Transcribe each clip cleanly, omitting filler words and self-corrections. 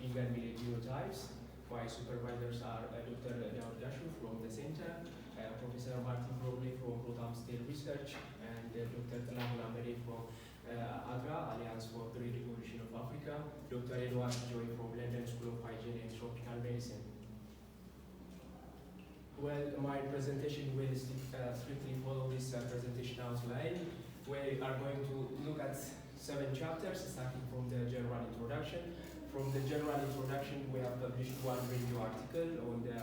fungal millet genotypes. My supervisors are Dr. Daud Gashu from the center, Professor Martin Brogley from Rotterdam State Research, and Dr. Talahul Amere from AGRA, Alliance for the Evolution of Africa, Dr. Edward Joy from London School of Hygiene and Tropical Medicine. Well, my presentation will strictly follow this presentation outline. We are going to look at 7 chapters, starting from the general introduction. From the general introduction, we have published 1 review article on the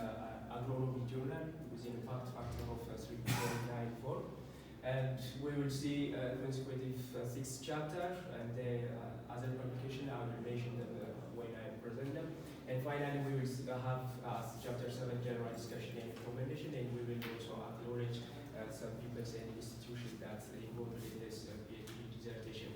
Agronomic journal within a fact factor of 3.94. And we will see consecutive 6 chapters, and the other publication I will mention them when I present them. And finally, we will have chapter 7 general discussion and recommendation, and we will also acknowledge some people and institutions that involved in this PhD dissertation.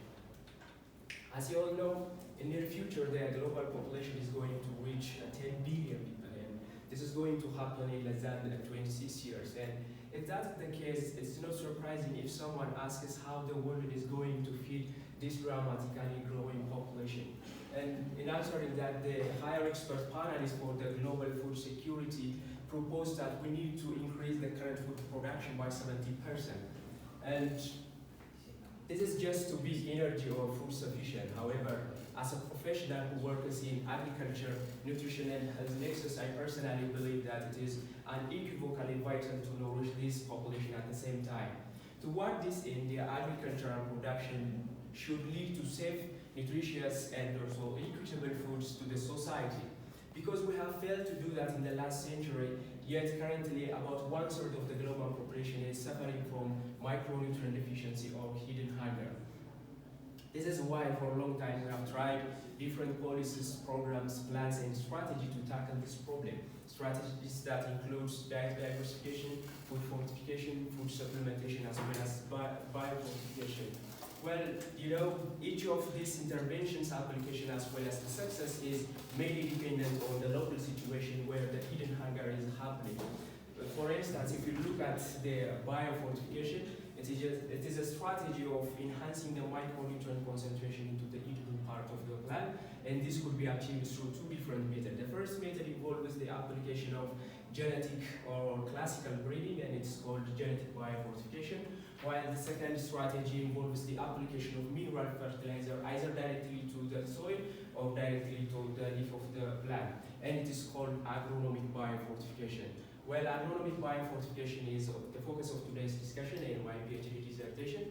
As you all know, in the near future, the global population is going to reach 10 billion people, and this is going to happen in less than 26 years. And if that's the case, it's not surprising if someone asks us how the world is going to feed this dramatically growing population. And in answering that, the higher expert panelists for the global food security proposed that we need to increase the current food production by 70%. And this is just to be energy or food sufficient. However, as a professional who works in agriculture, nutrition, and health nexus, I personally believe that it is unequivocally vital to nourish this population at the same time. Toward this end, the agricultural production should lead to safe, nutritious, and also equitable foods to the society. Because we have failed to do that in the last century, yet currently about 1/3 of the global population is suffering from micronutrient deficiency or hidden hunger. This is why for a long time we have tried different policies, programs, plans, and strategy to tackle this problem. Strategies that include diet diversification, food fortification, food supplementation, as well as biofortification. Well, you know, each of these interventions, application, as well as the success is mainly dependent on the local situation where the hidden hunger is happening. For instance, if you look at the biofortification, it is a strategy of enhancing the micronutrient concentration into the edible part of the plant, and this could be achieved through 2 different methods. The first method involves the application of genetic or classical breeding, and it's called genetic biofortification, while the second strategy involves the application of mineral fertilizer either directly to the soil or directly to the leaf of the plant, and it is called agronomic biofortification. Well, agronomic biofortification is the focus of today's discussion and my PhD dissertation.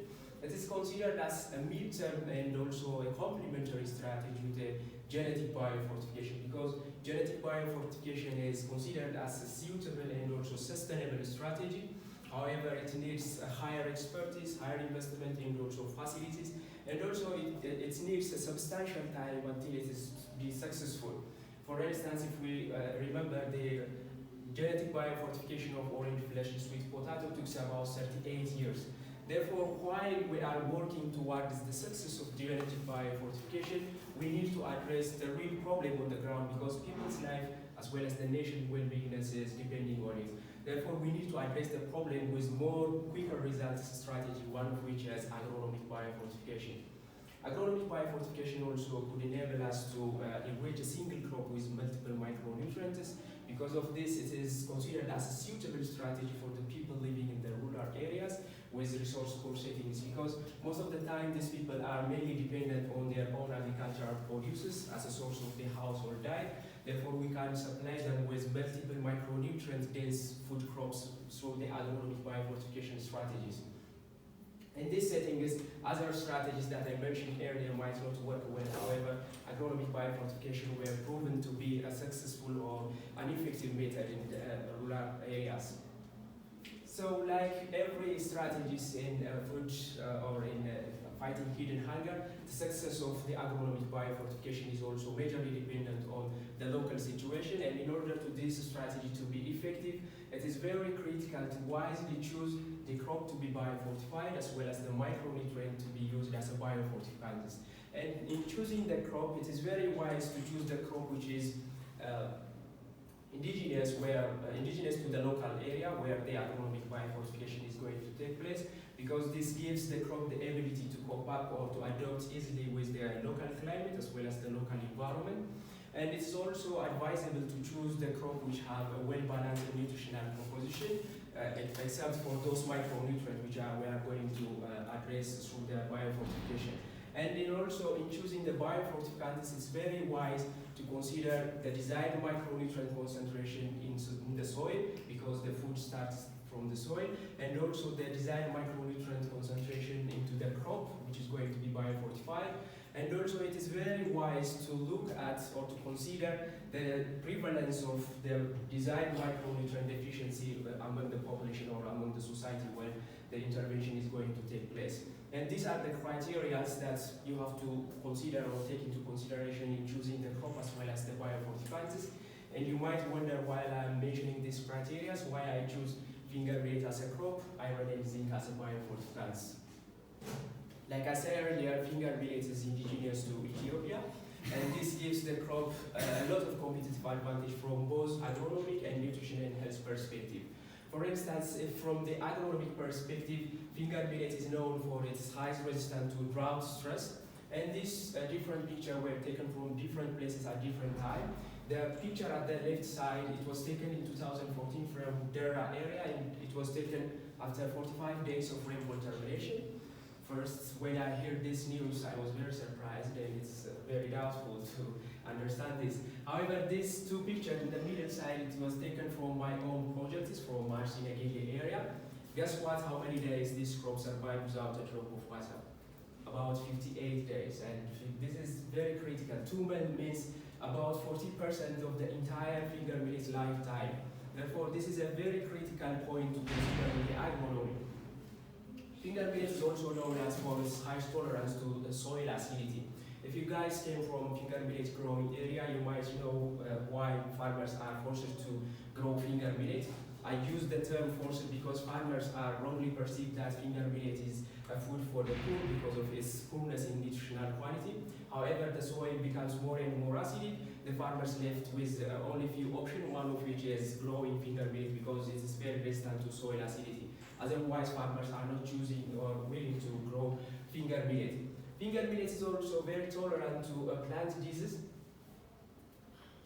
It is considered as a mid-term and also a complementary strategy to the genetic biofortification, because genetic biofortification is considered as a suitable and also sustainable strategy. However, it needs a higher expertise, higher investment in also facilities, and also it needs a substantial time until it is be successful. For instance, if we remember the genetic biofortification of orange flesh sweet potato took about 38 years. Therefore, while we are working towards the success of genetic biofortification, we need to address the real problem on the ground, because people's life as well as the nation's well-being is depending on it. Therefore, we need to address the problem with more quicker results strategy, one of which is agronomic biofortification. Agronomic biofortification also could enable us to enrich a single crop with multiple micronutrients. Because of this, it is considered as a suitable strategy for the people living in the rural areas with resource-poor settings, because most of the time these people are mainly dependent on their own agricultural produces as a source of their household diet. Therefore, we can supply them with multiple micronutrient-dense food crops through the agronomic biofortification strategies. In this setting, other strategies that I mentioned earlier might not work well. However, agronomic biofortification were proven to be a successful or an effective method in the rural areas. So, like every strategies in food or in fighting hidden hunger, the success of the agronomic biofortification is also majorly dependent on the local situation. And in order for this strategy to be effective, it is very critical to wisely choose the crop to be biofortified as well as the micronutrient to be used as a biofortifiers. And in choosing the crop, it is very wise to choose the crop which is indigenous to the local area where the agronomic biofortification is going to take place, because this gives the crop the ability to cope up or to adapt easily with the local climate as well as the local environment. And it's also advisable to choose the crop which have a well-balanced nutritional composition, except for those micronutrients which we are going to address through the biofortification. And then also in choosing the biofortificants, it's very wise to consider the desired micronutrient concentration in the soil, because the food starts from the soil, and also the desired micronutrient concentration into the crop, which is going to be biofortified. And also it is very wise to look at or to consider the prevalence of the desired micronutrient deficiency among the population or among the society when the intervention is going to take place. And these are the criteria that you have to consider or take into consideration in choosing the crop as well as the biofortifiers. And you might wonder, while I'm mentioning these criteria, why I choose finger millet as a crop, iron and zinc as a biofortifiers. Like I said earlier, finger millet is indigenous to Ethiopia, and this gives the crop a lot of competitive advantage from both agronomic and nutrition and health perspective. For instance, if from the agronomic perspective, finger millet is known for its high resistance to drought stress, and these different pictures were taken from different places at different time. The picture at the left side, it was taken in 2014 from Dera area, and it was taken after 45 days of rainfall termination. First, when I heard this news, I was very surprised, and it's very doubtful to understand this. However, these two pictures in the middle side, it was taken from my own project, it's from Marcinagili area. Guess what, how many days these crops survive without a drop of water? About 58 days, and this is very critical. 2 months means about 40% of the entire finger millet's lifetime. Therefore, this is a very critical point to consider in the agronomy. Finger millet is also known as for its high tolerance to the soil acidity. If you guys came from finger millet growing area, you might know why farmers are forced to grow finger millet. I use the term forced because farmers are wrongly perceived that finger millet is a food for the poor because of its poorness in nutritional quality. However, the soil becomes more and more acidic. The farmers left with only few options, one of which is growing finger millet because it is very resistant to soil acidity. Otherwise, farmers are not choosing or willing to grow finger millet. Finger millet is also very tolerant to plant diseases.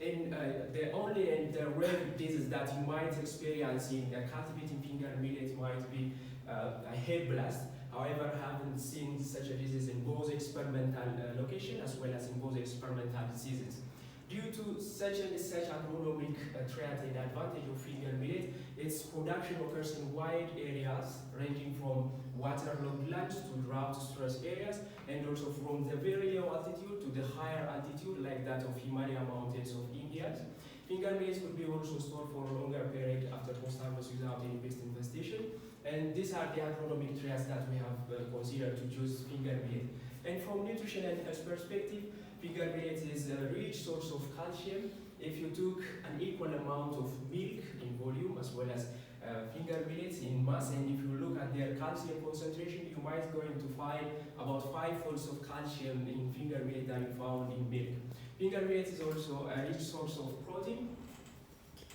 And the only and the rare disease that you might experience in cultivating finger millet might be a head blast. However, I haven't seen such a disease in both experimental location as well as in both experimental diseases. Due to such agronomic trait and advantage of finger millet, its production occurs in wide areas ranging from waterlogged lands to drought-stressed areas, and also from the very low altitude to the higher altitude like that of Himalaya mountains of India. Finger millet could be also stored for a longer period after post-harvest without any pest infestation. And these are the agronomic traits that we have considered to choose finger millet. And from nutrition and health perspective, finger millet is a rich source of calcium. If you took an equal amount of milk in volume as well as finger millet in mass, and if you look at their calcium concentration, you might going to find about 5 folds of calcium in finger millet than you found in milk. Finger millet is also a rich source of protein,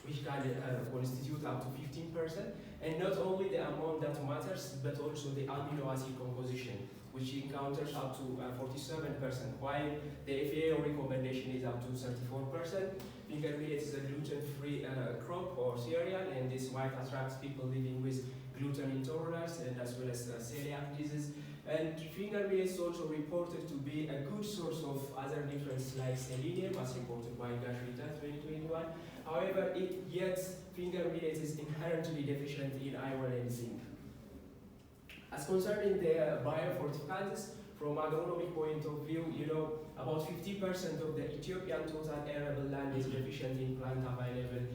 which can constitute up to 15%, and not only the amount that matters, but also the amino acid composition, which encounters up to 47%, while the FAO recommendation is up to 34%. Finger millet is a gluten-free crop or cereal, and this might attract people living with gluten intolerance and as well as celiac disease. And finger millet is also reported to be a good source of other nutrients like selenium, as reported by Gashrita 2021. However, yet finger millet is inherently deficient in iron and zinc. As concerning the biofortificants, from agronomic point of view, about 50% of the Ethiopian total arable land is deficient in plant available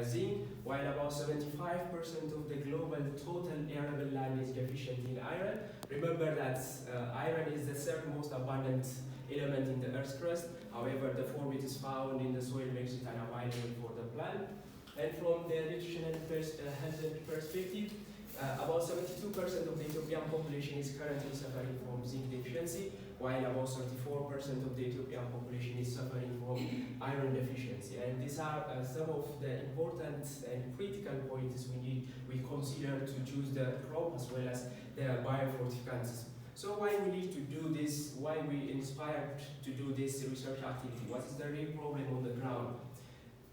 zinc, while about 75% of the global total arable land is deficient in iron. Remember that iron is the third most abundant element in the Earth's crust. However, the form it is found in the soil makes it unavailable for the plant. And from the nutritional health perspective, about 72% of the Ethiopian population is currently suffering from zinc deficiency, while about 34% of the Ethiopian population is suffering from iron deficiency. And these are some of the important and critical points we consider to choose the crop as well as the biofortificants. So why we need to do this, why we inspired to do this research activity, what is the real problem on the ground?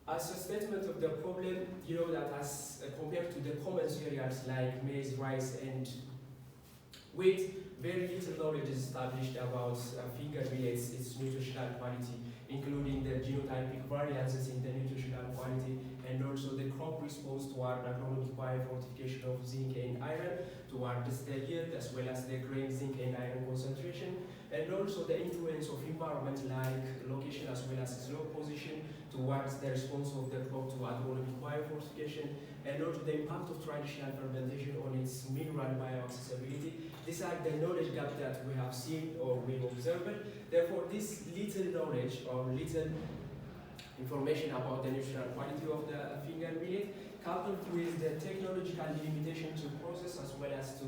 As a statement of the problem, you know that as compared to the common cereals like maize, rice, and wheat, very little knowledge is established about finger millets, its nutritional quality, including the genotypic variances in the nutritional quality, and also the crop response toward agronomic biofortification of zinc and iron toward the yield, as well as the grain zinc and iron concentration, and also the influence of environment like location as well as slope position towards the response of the crop to agronomic biofortification, and also the impact of traditional fermentation on its mineral bioaccessibility. These are the knowledge gap that we have seen or we've observed. Therefore, this little knowledge or little information about the nutritional quality of the finger millet, coupled with the technological limitation to process as well as to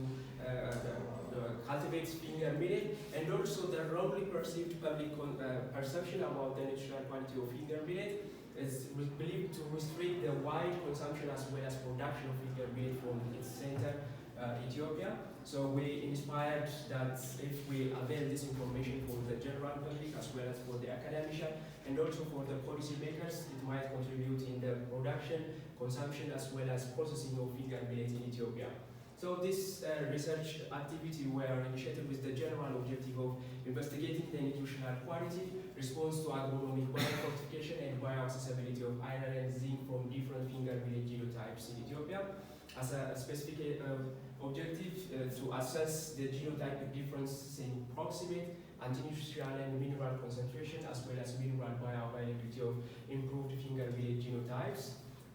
cultivate finger millet, and also the wrongly perceived public perception about the nutritional quality of finger millet is believed to restrict the wide consumption as well as production of finger millet from its center, Ethiopia. So we inspired that if we avail this information for the general public as well as for the academician and also for the policy makers, it might contribute in the production, consumption as well as processing of finger millet in Ethiopia. So this research activity were initiated with the general objective of investigating the nutritional quality, response to agronomic biofortification and bioaccessibility of iron and zinc from different finger millet genotypes in Ethiopia. As a specific objective to assess the genotypic difference in proximate, antinutritional and mineral concentration as well as mineral bioavailability of improved finger millet genotypes,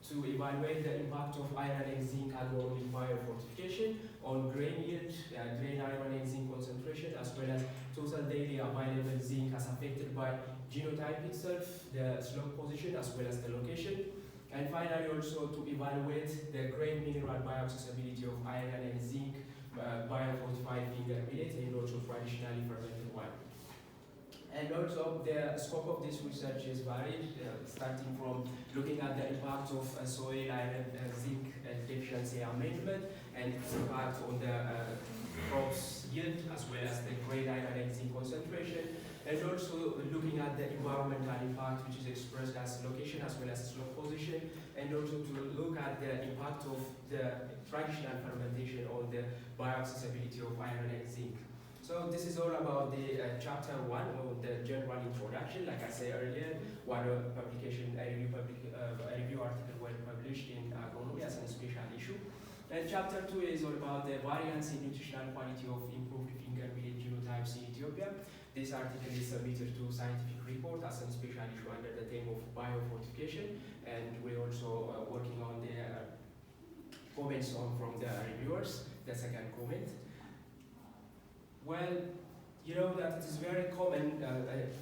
to evaluate the impact of iron and zinc agronomic biofortification on grain yield, grain iron and zinc concentration, as well as total daily available zinc as affected by genotype itself, the slope position, as well as the location. And finally, also to evaluate the grain mineral bioaccessibility of iron and zinc biofortified finger millet and also traditionally fermented one. And also the scope of this research is varied, starting from looking at the impact of soil iron zinc deficiency amendment and its impact on the crops yield as well as the grain iron and zinc concentration, and also looking at the environmental impact which is expressed as location as well as slope position, and also to look at the impact of the traditional fermentation on the bioaccessibility of iron and zinc. So this is all about the chapter 1 of the general introduction. Like I said earlier, one publication, a review article was published in Agronomic as a special issue. And chapter 2 is all about the variance in nutritional quality of improved finger millet genotypes in Ethiopia. This article is submitted to scientific report as a special issue under the theme of biofortification, and we're also working on the comments from the reviewers, the second comment. Well, you know that it is very common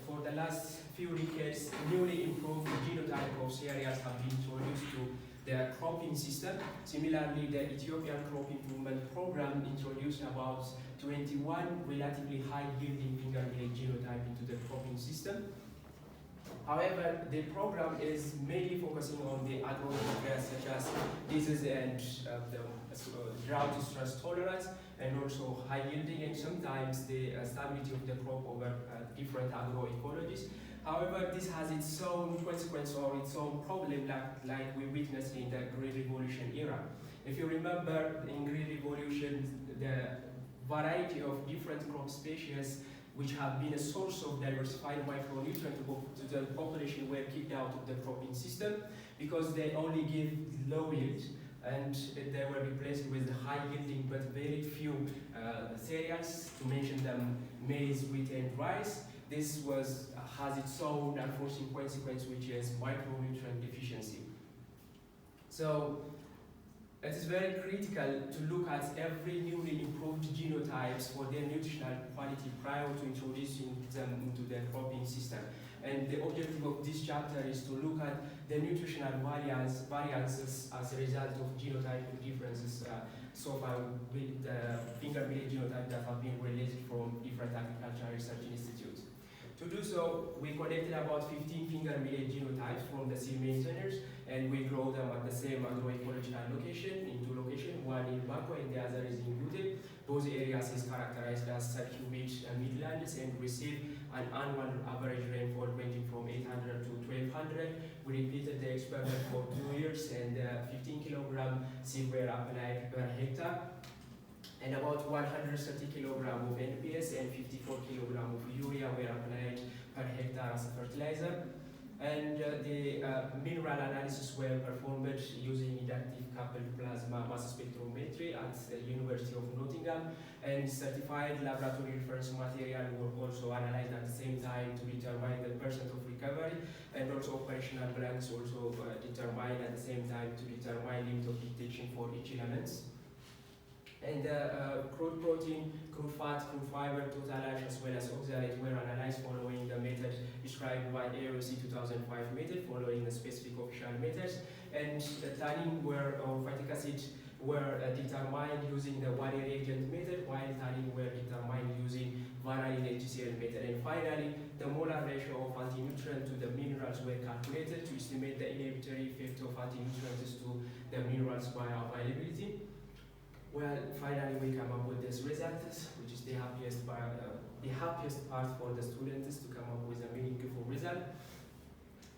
for the last few decades, newly improved genotype of cereals have been introduced to the cropping system. Similarly, the Ethiopian Crop Improvement Program introduced about 21 relatively high-yielding finger millet genotype into the cropping system. However, the program is mainly focusing on the agronomic threats such as disease and the drought stress tolerance, and also high yielding and sometimes the stability of the crop over different agroecologies. However, this has its own consequence or its own problem like we witnessed in the Green Revolution era. If you remember, in Green Revolution, the variety of different crop species which have been a source of diversified micronutrient to the population were kicked out of the cropping system because they only give low yield, and they were replaced with high yielding but very few cereals, to mention them maize, wheat and rice. This has its own unforeseen consequence, which is micronutrient deficiency. So it is very critical to look at every newly improved genotypes for their nutritional quality prior to introducing them into the cropping system. And the objective of this chapter is to look at the nutritional variances as a result of genotypic differences so far with the finger millet genotype that have been released from different agricultural research institutes. To To do so, we collected about 15 finger-milled genotypes from the seed maintainers, and we grow them at the same agroecological location, in two locations, one in Bako and the other is in Gute. Both areas is characterized as subhumid midlands and receive an annual average rainfall ranging from 800 to 1200. We repeated the experiment for 2 years, and 15 kilogram seed were applied per hectare, and about 130 kilogram of NPS and 54 kilogram of urea were applied per hectare as a fertilizer. And the mineral analysis were performed using inductive coupled plasma mass spectrometry at the University of Nottingham, and certified laboratory reference material were also analyzed at the same time to determine the percent of recovery, and also operational blanks also determined at the same time to determine limit of detection for each element. And crude protein, crude fat, crude fiber, total ash, as well as oxalate were analyzed following the method described by AOC 2005 method, following the specific official methods. And tannin or phytic acid were determined using the one-year agent method, while tannin were determined using vanillin HCl method. And finally, the molar ratio of anti-nutrient to the minerals were calculated to estimate the inhibitory effect of anti-nutrients to the minerals bioavailability. Well, finally we come up with this result, which is the happiest part for the students to come up with a meaningful result.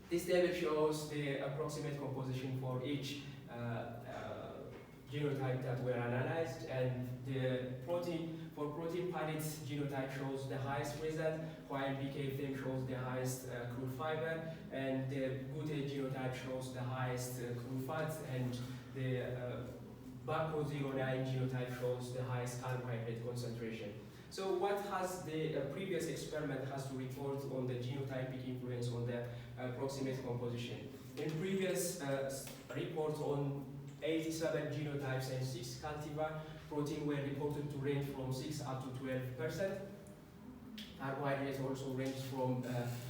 This table shows the approximate composition for each genotype that were analyzed, and the protein pallets genotype shows the highest result, while BKFM shows the highest crude fiber, and the Gute genotype shows the highest crude fat, and the Bako 09 genotype shows the highest carbohydrate concentration. So what has the previous experiment has to report on the genotypic influence on the approximate composition? In previous reports on 87 genotypes and 6 cultivar, protein were reported to range from 6 up to 12%. Carbohydrates also range from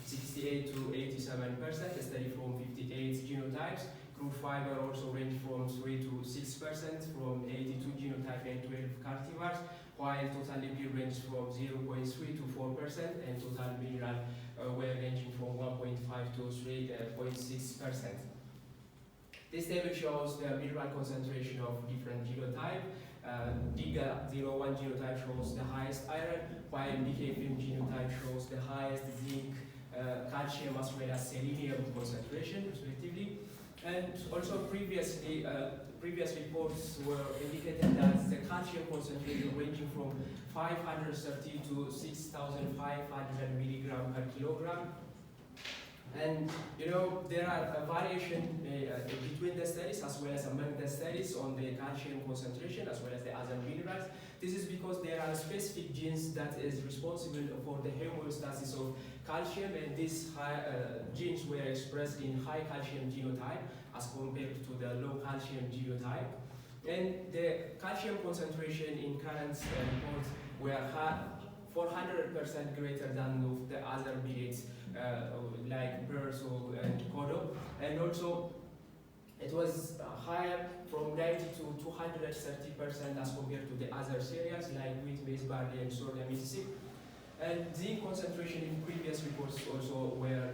68 to 87%, a study from 58 genotypes. Crude fiber also range from 3 to 6% from 82 genotype and 12 cultivars, while total lipid range from 0.3 to 4%, and total mineral were ranging from 1.5 to 3.6%. This table shows the mineral concentration of different genotypes. DIGA 01 genotype shows the highest iron, while BKFM genotype shows the highest zinc, calcium, as well as selenium concentration, respectively. And also previous reports were indicated that the calcium concentration ranging from 530 to 6,500 milligram per kilogram. And there are a variation between the studies as well as among the studies on the calcium concentration as well as the other minerals. This is because there are specific genes that is responsible for the homeostasis of calcium, and these genes were expressed in high calcium genotype as compared to the low calcium genotype. And the calcium concentration in current reports were 400% greater than of the other millets like Berso and Kodo, and also it was higher from 90 to 230% as compared to the other cereals like wheat, maize, barley, and sorghum, etc. And zinc concentration in previous reports also were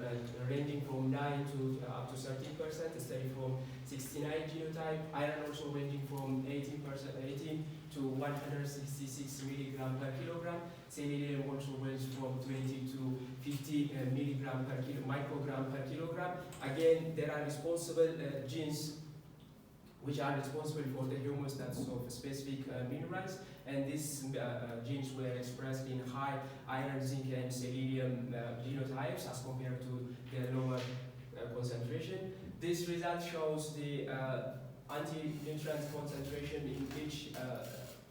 ranging from 9 to up to 13%, a study from 69 genotype. Iron also ranging from 18 to 166 milligram per kilogram. Selenium also ranges from 20 to 50 microgram per kilogram. Again, there are responsible genes which are responsible for the homeostasis of specific minerals, and these genes were expressed in high iron, zinc, and selenium genotypes as compared to their lower concentration. This result shows the anti-nutrient concentration in each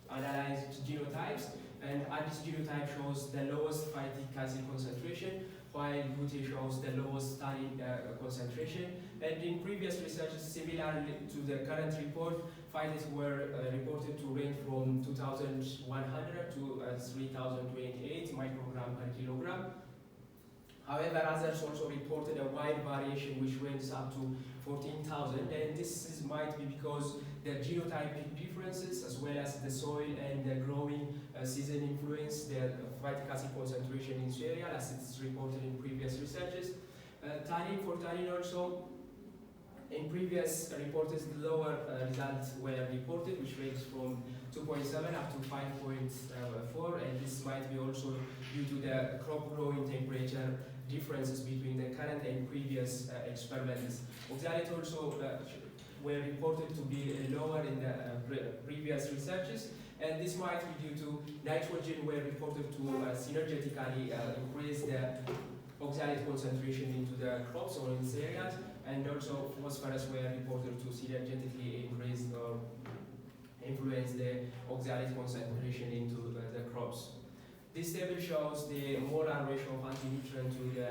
analyzed genotypes, and this genotype shows the lowest phytic acid concentration, while Gute shows the lowest tannin concentration. And in previous research, similarly to the current report, phytates were reported to range from 2,100 to 3,028 microgram per kilogram. However, others also reported a wide variation which ranges up to 14,000, and this might be because the genotypic differences as well as the soil and the growing season influence the phytic acid concentration in cereal as it's reported in previous researches. For tannin also, in previous reports, lower results were reported, which range from 2.7 up to 5.4, and this might be also due to the crop growing temperature differences between the current and previous experiments. Oxalate also were reported to be lower in the previous researches, and this might be due to nitrogen were reported to synergetically increase the oxalate concentration into the crops or in cereals, and also phosphorus were reported to synergetically increase or influence the oxalate concentration into the crops. This table shows the molar ratio of anti-nutrient to the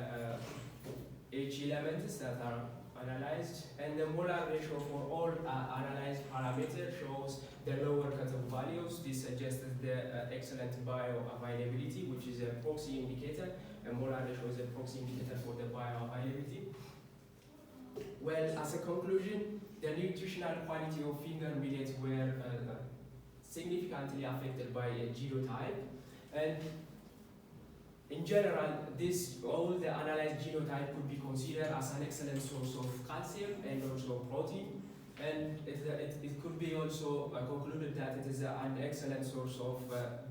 H elements that are analyzed, and the molar ratio for all analyzed parameters shows the lower cutoff values. This suggests the excellent bioavailability, which is a proxy indicator. A molar ratio is a proxy indicator for the bioavailability. Well, as a conclusion, the nutritional quality of finger millets were significantly affected by a genotype, and in general, all the analyzed genotype could be considered as an excellent source of calcium and also protein, and it could be also concluded that it is an excellent source of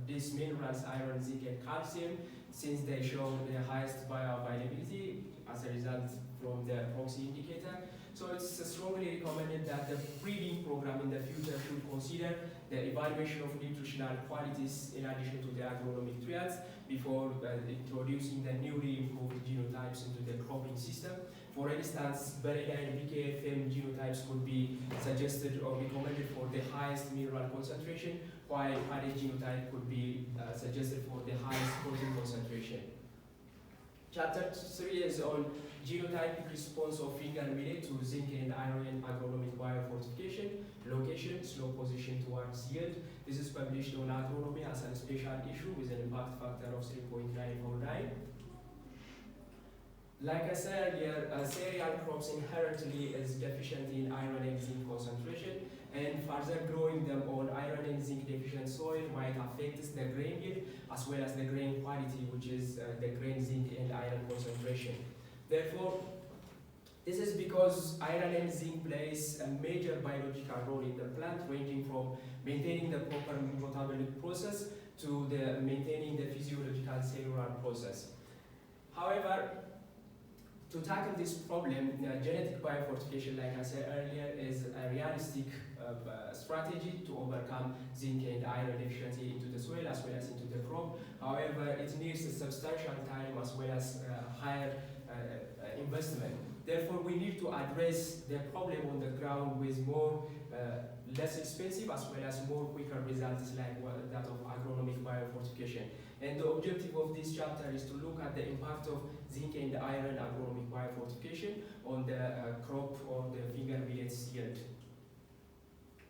these minerals, iron, zinc, and calcium, since they show the highest bioavailability as a result from the proxy indicator. So it's strongly recommended that the breeding program in the future should consider the evaluation of nutritional qualities in addition to the agronomic trials before introducing the newly improved genotypes into the cropping system. For instance, Beretta and BKFM genotypes could be suggested or recommended for the highest mineral concentration, while Paddy genotype could be suggested for the highest protein concentration. Chapter 3 is on genotypic response of finger millet to zinc and iron and agronomic biofortification, location, slow position towards yield. This is published on Agronomy as a special issue with an impact factor of 3.949. Like I said earlier, cereal crops inherently is deficient in iron and zinc concentration, and further growing them on iron and zinc deficient soil might affect the grain yield as well as the grain quality, which is the grain, zinc, and iron concentration. Therefore, this is because iron and zinc plays a major biological role in the plant, ranging from maintaining the proper metabolic process to maintaining the physiological cellular process. However, to tackle this problem, genetic biofortification, like I said earlier, is a realistic strategy to overcome zinc and iron deficiency into the soil as well as into the crop. However, it needs a substantial time as well as higher investment. Therefore, we need to address the problem on the ground with more less expensive as well as more quicker results like that of agronomic biofortification. And the objective of this chapter is to look at the impact of zinc and iron agronomic biofortification on the crop or the finger millets yield.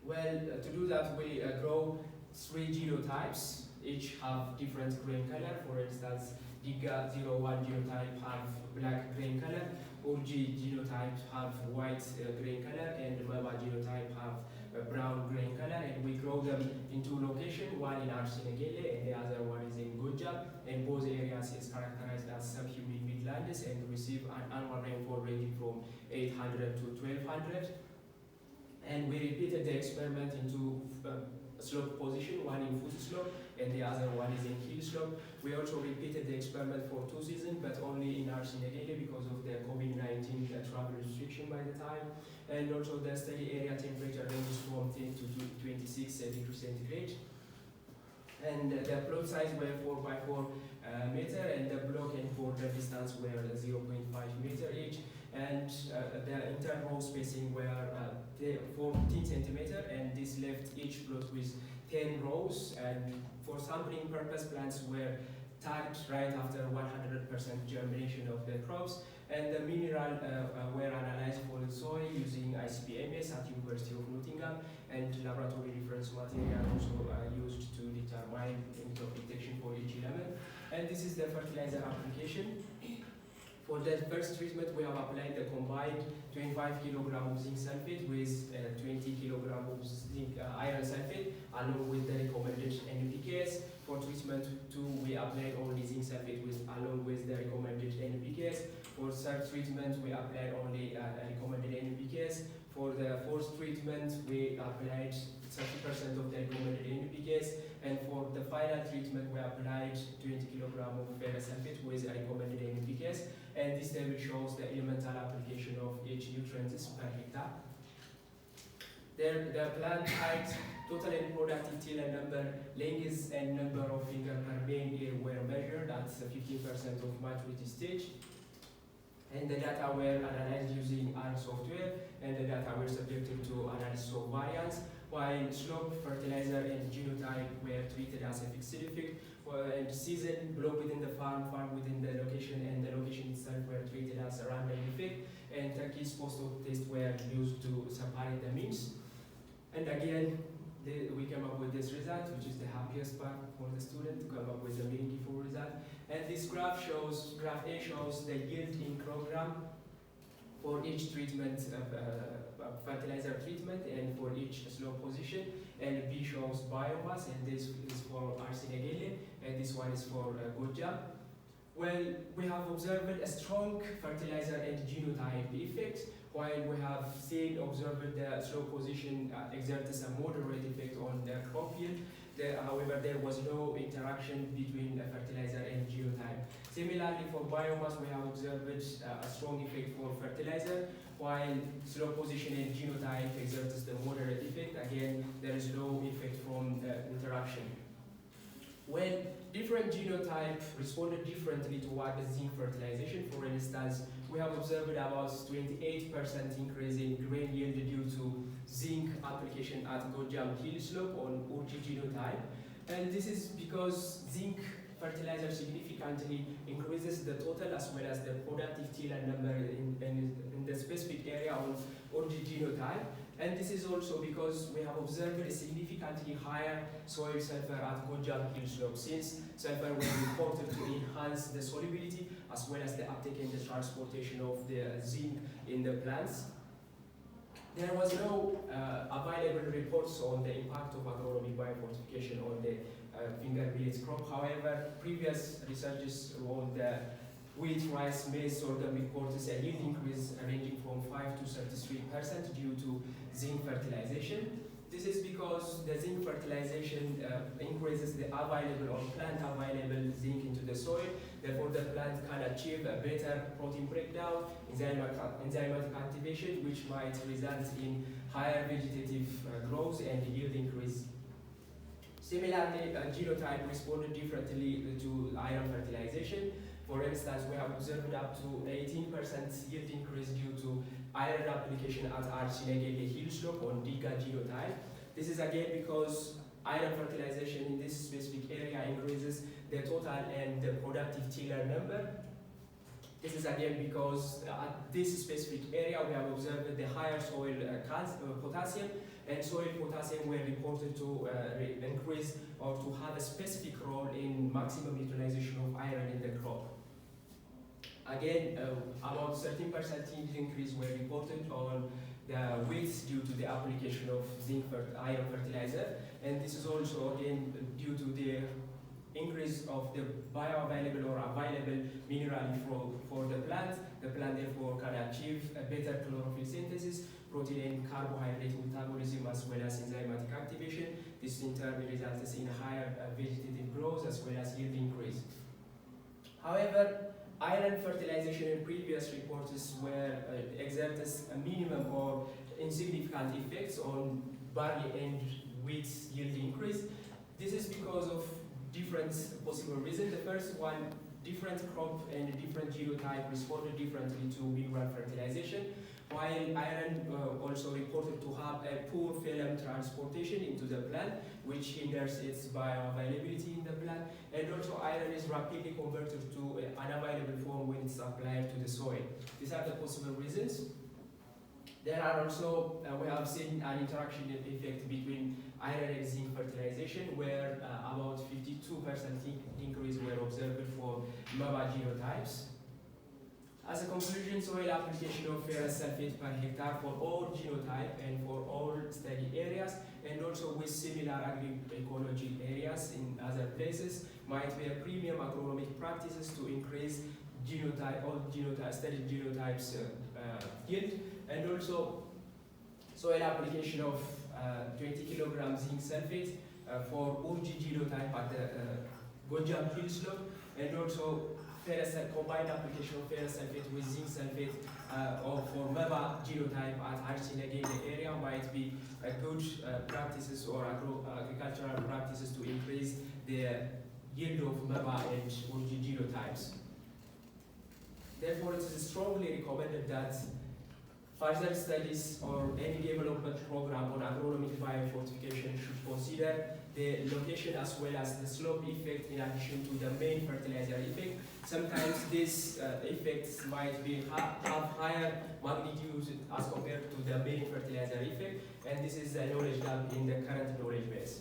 Well, to do that, we grow 3 genotypes. Each have different grain color. For instance, Diga 01 genotype have black grain color, Urgi genotype have white grain color, and Maba genotype have brown grain color, and we grow them in 2 locations, one in Arsinegele and the other one is in Gunja, and both areas is characterized as subhumid midlands and receive an annual rainfall ranging from 800 to 1200. And we repeated the experiment in 2 slope position, one in foot slope and the other one is in hill slope. We also repeated the experiment for 2 seasons, but only in Arsinegele because of the COVID-19 travel restriction by the time. And also the study area temperature ranges from 10 to 26 degrees centigrade. And the plot size were 4 by 4 meter, and the block and border distance were 0.5 meter each. And the interval spacing were 14 centimeter, and this left each plot with 10 rows. And for sampling purpose, plants were tagged right after 100% germination of the crops, and the mineral were analyzed for the soil using ICP-MS at University of Nottingham, and laboratory reference material also used to determine the detection for each element. And this is the fertilizer application. For the first treatment, we have applied the combined 25 kg of zinc sulfate with 20 kg of zinc iron sulfate, along with the recommended NPKs. For treatment 2, we applied only zinc sulfate along with the recommended NPKs. For third treatment, we applied only recommended NPKs. For the fourth treatment, we applied 30% of the recommended NPKs, and for the final treatment, we applied 20 kg of ferrous sulfate with recommended NPKs. And this table shows the elemental application of each nutrient per hectare. The plant height, total and productive tiller number, length, and number of fingers per main ear were measured at 15% of maturity stage. And the data were analyzed using R software, and the data were subjected to analysis of variance, while slope, fertilizer, and genotype were treated as a fixed defect, and season, block within the farm, farm within the location, and the location itself were treated as a random defect, and Turkey's post-hoc tests were used to separate the means. And again, we came up with this result, which is the happiest part for the student to come up with a meaningful result. And this graph A shows the yield in kilogram for each treatment of fertilizer treatment and for each slope position, and B shows biomass, and this is for Arsinegele, and this one is for Gojam. Well, we have observed a strong fertilizer and genotype effect, while we have observed the slope position exerts a moderate effect on the crop yield. However, there was no interaction between the fertilizer and genotype. Similarly, for biomass, we have observed a strong effect for fertilizer, while slope position and genotype exerts the moderate effect. Again, there is no effect from interaction. When different genotype responded differently toward the zinc fertilization, for instance, we have observed about 28% increase in grain yield due to zinc application at Gojam hill slope on OG genotype. And this is because zinc fertilizer significantly increases the total as well as the productive tiller number in the specific area on OG genotype. And this is also because we have observed a significantly higher soil sulfur at Gojam hill slope, since sulfur was reported to enhance the solubility as well as the uptake and the transportation of the zinc in the plants. There was no available reports on the impact of agronomic biofortification on the finger millet crop. However, previous researches on the wheat, rice, maize, sorghum reports a yield increase ranging from 5 to 33% due to zinc fertilization. This is because the zinc fertilization increases the available or plant available zinc into the soil. Therefore, the plant can achieve a better protein breakdown, enzymatic activation, which might result in higher vegetative growth and yield increase. Similarly, genotype responded differently to iron fertilization. For instance, we have observed up to 18% yield increase due to iron application at Arsinegele hill slope on Diga genotype. This is again because iron fertilization in this specific area increases the total and the productive tiller number. This is again because at this specific area we have observed the higher soil potassium, and soil potassium were reported to increase or to have a specific role in maximum utilization of iron in the crop. Again, about 13% yield increase were reported on the wheat due to the application of zinc iron fertilizer, and this is also again due to the increase of the bioavailable or available mineral for the plant. The plant therefore can achieve a better chlorophyll synthesis, protein and carbohydrate metabolism, as well as enzymatic activation. This in turn results in higher vegetative growth as well as yield increase. However, iron fertilization in previous reports were exerted a minimum or insignificant effects on barley and wheat yield increase. This is because of different possible reasons. The first one, different crop and different genotype responded differently to mineral fertilization, while iron also reported to have a poor phylum transportation into the plant, which hinders its bioavailability in the plant, and also iron is rapidly converted to an unavailable form when it's applied to the soil. These are the possible reasons. There are also, we have seen an interaction effect between iron and zinc fertilization, where about 52% increase were observed for MABA genotypes. As a conclusion, soil application of ferrous sulfate per hectare for all genotype and for all study areas, and also with similar agroecology areas in other places, might be a premium agronomic practices to increase genotype, all genotype, studied genotypes yield, and also soil application of 20 kilograms zinc sulfate for Urgi genotype at the Gojam hill slope, and also combined application of ferrous sulfate with zinc sulfate or for MEBA genotype at Arsinagele area might be a good practices or agricultural practices to increase the yield of MEBA and Urgi genotypes. Therefore, it is strongly recommended that further studies or any development program on agronomic biofortification should consider the location as well as the slope effect in addition to the main fertilizer effect. Sometimes these effects might have higher magnitude as compared to the main fertilizer effect, and this is the knowledge gap in the current knowledge base.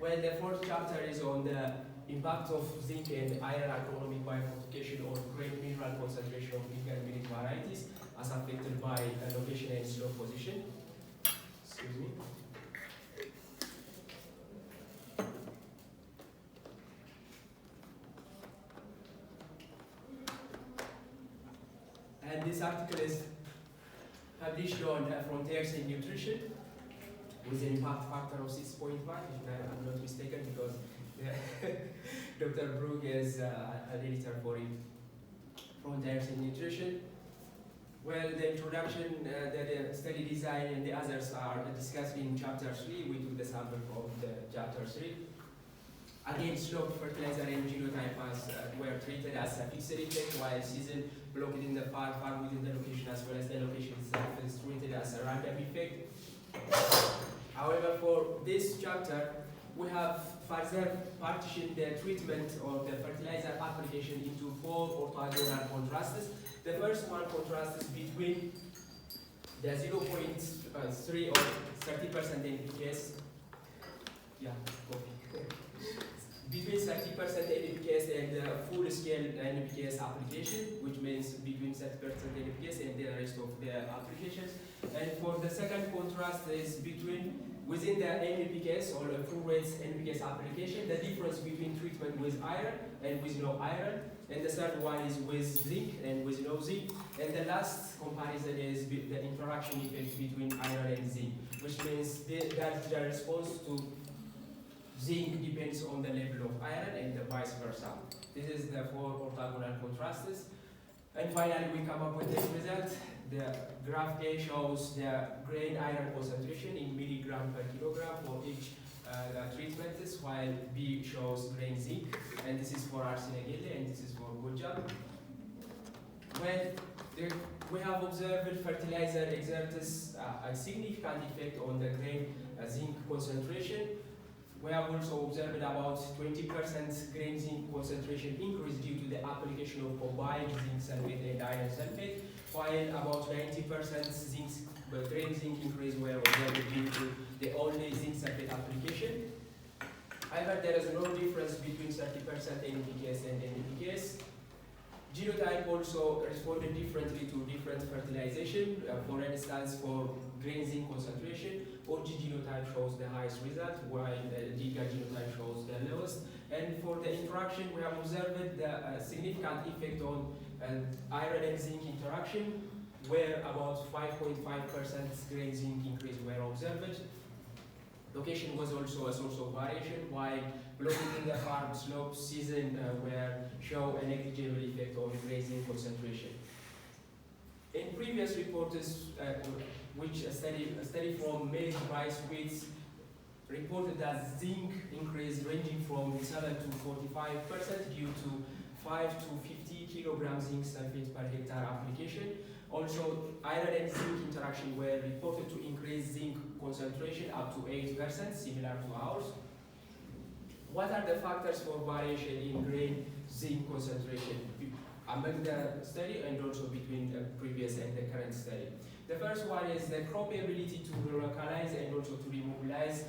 Well, the fourth chapter is on the impact of zinc and iron agronomic biofortification on grain mineral concentration of intermediate varieties as affected by location and slope position. Excuse me. And this article is published on Frontiers in Nutrition with an impact factor of 6.5, if I'm not mistaken, because Dr. Brugge is an editor for it. Frontiers in Nutrition. Well, the introduction, the study design, and the others are discussed in chapter 3. We took the sample from the chapter 3. Again, slope, fertilizer, and genotype were treated as a fixed effect, while season blocked in the far within the location as well as the location itself is treated as a random effect. However, for this chapter, we have further partitioned the treatment of the fertilizer application into 4 orthogonal contrasts. The first one contrasts between the 0.3 or 30% NPKs. Yeah, copy. Between 30% NPKs and the full-scale NPKs application, which means between 30% NPKs and the rest of the applications. And for the second contrast is within the NPKs or the full rates NPKs application, the difference between treatment with iron and with no iron. And the third one is with zinc and with no zinc. And the last comparison is the interaction effect between iron and zinc, which means that the response to zinc depends on the level of iron and the vice versa. This is the 4 orthogonal contrasts. And finally, we come up with this result. The graph A shows the grain iron concentration in milligram per kilogram for each treatment, while B shows grain zinc, and this is for Arsinagele and this is for Gojam. When we have observed fertilizer exerts a significant effect on the grain zinc concentration. We have also observed about 20% grain zinc concentration increase due to the application of combined zinc sulfate and iron sulfate, while about 90% grain zinc increase were observed due to the only zinc sulfate application. However, there is no difference between 30% NPKs and NPKs. Genotype also responded differently to different fertilization. For instance, for grain zinc concentration, OG genotype shows the highest result, while Giga genotype shows the lowest. And for the interaction, we have observed the significant effect on iron and zinc interaction, where about 5.5% grain zinc increase were observed. Location was also a source of variation, while blocking in the farm slope season show a negligible effect on grain zinc concentration. In previous reports, which a study from maize, rice, wheat reported that zinc increase ranging from 7 to 45% due to 5 to 50 kilograms zinc sulfate per hectare application. Also, iron and zinc interaction were reported to increase zinc concentration up to 8%, similar to ours. What are the factors for variation in grain zinc concentration among the study and also between the previous and the current study? The first one is the crop ability to relocalize and also to remobilize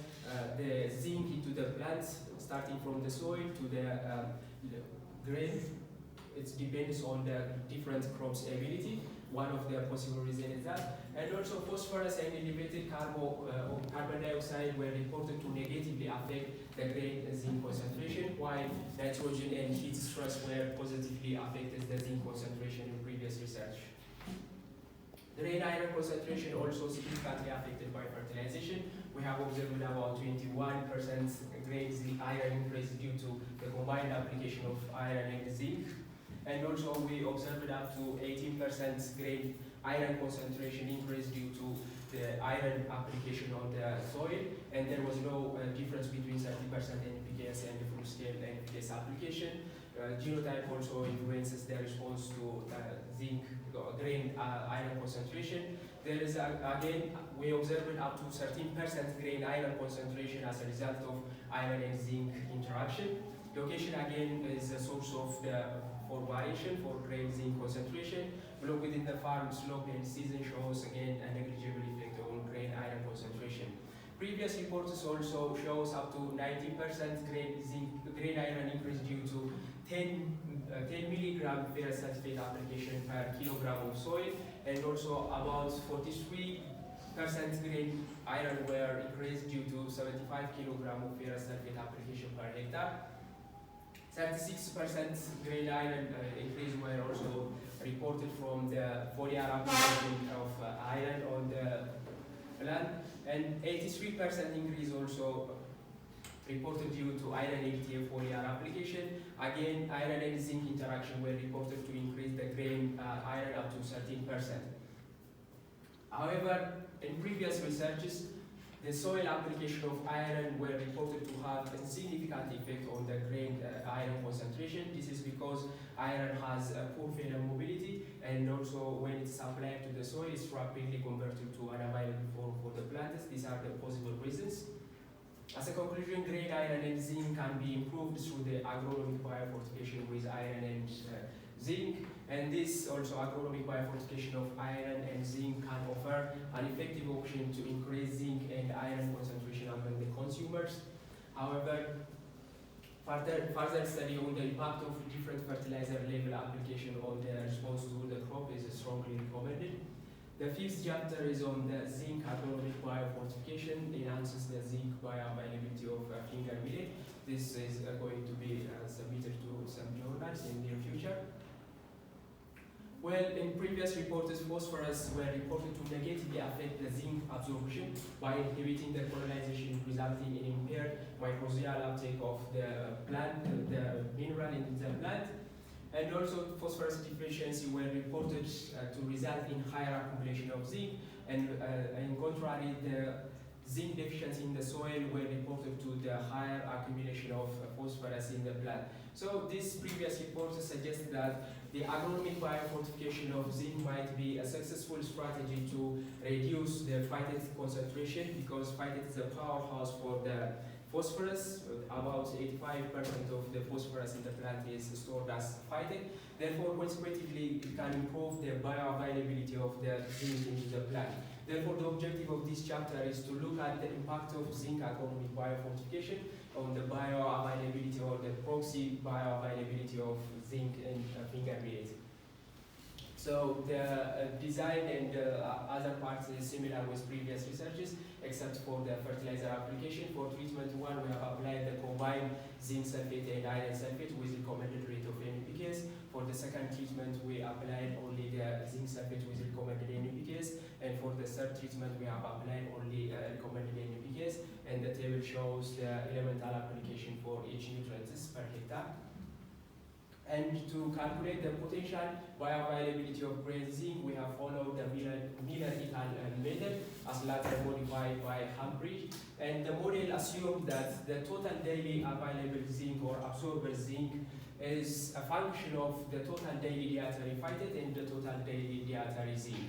the zinc into the plants, starting from the soil to the grain. it depends on the different crops' ability. One of the possible reasons is that. And also phosphorus and elevated carbon dioxide were reported to negatively affect the grain zinc concentration, while nitrogen and heat stress were positively affected the zinc concentration in previous research. Grain iron concentration also significantly affected by fertilization. We have observed about 21% grain zinc iron increase due to the combined application of iron and zinc. And also we observed up to 18% grain iron concentration increase due to the iron application on the soil, and there was no difference between 30% NPKs and the full-scale NPKs application. Genotype also influences the response to zinc grain iron concentration. There is again, we observed up to 13% grain iron concentration as a result of iron and zinc interaction. Location again is a source of the for variation for grain zinc concentration. Below within the farm slope and season shows again a negligible effect on grain iron concentration. Previous reports also shows up to 90% grain iron increase due to 10 milligram ferrous sulfate application per kilogram of soil, and also about 43% grain iron were increased due to 75 kilogram of ferrous sulfate application per hectare. 36% grain iron increase were also reported from the foliar application of iron on the plant, and 83% increase also reported due to iron LTA foliar application. Again, iron and zinc interaction were reported to increase the grain iron up to 13%. However, in previous researches, the soil application of iron were reported to have a significant effect on the grain iron concentration. This is because iron has a poor failure mobility, and also when it's applied to the soil, it's rapidly converted to an available form for the plants. These are the possible reasons. As a conclusion, grain iron and zinc can be improved through the agronomic biofortification with iron and zinc, and this also agronomic biofortification of iron and zinc can offer an effective option to increase zinc and iron concentration among the consumers. However, further study on the impact of different fertilizer level application on the response to the crop is strongly recommended. The fifth chapter is on the zinc agronomic biofortification, enhances the zinc bioavailability of finger millet. This is going to be submitted to some journals in the near future. Well, in previous reports, phosphorus were reported to negatively affect the zinc absorption by inhibiting the colonization, resulting in impaired microbial uptake of the plant, the mineral in the plant. And also phosphorus deficiency were reported to result in higher accumulation of zinc, and in contrary, the zinc deficiency in the soil were reported to the higher accumulation of phosphorus in the plant. So this previous report suggests that the agronomic biofortification of zinc might be a successful strategy to reduce the phytate concentration, because phytate is a powerhouse for the phosphorus. About 85% of the phosphorus in the plant is stored as phytate. Therefore, consequently, it can improve the bioavailability of the zinc into the plant. Therefore, the objective of this chapter is to look at the impact of zinc agronomic biofortification on the bioavailability or the proxy bioavailability of zinc in finger millet. So the design and other parts is similar with previous researches, except for the fertilizer application. For treatment 1, we have applied the combined zinc sulfate and iron sulfate with recommended rate of NPKs. For the second treatment, we applied only the zinc sulfate with recommended NPKs. And for the third treatment, we have applied only recommended NPKs. And the table shows the elemental application for each nutrient per hectare. And to calculate the potential bioavailability of grain zinc, we have followed the Miller et al. Method, as later modified by Humphrey. And the model assumed that the total daily available zinc or absorbed zinc is a function of the total daily dietary phytate and the total daily dietary zinc.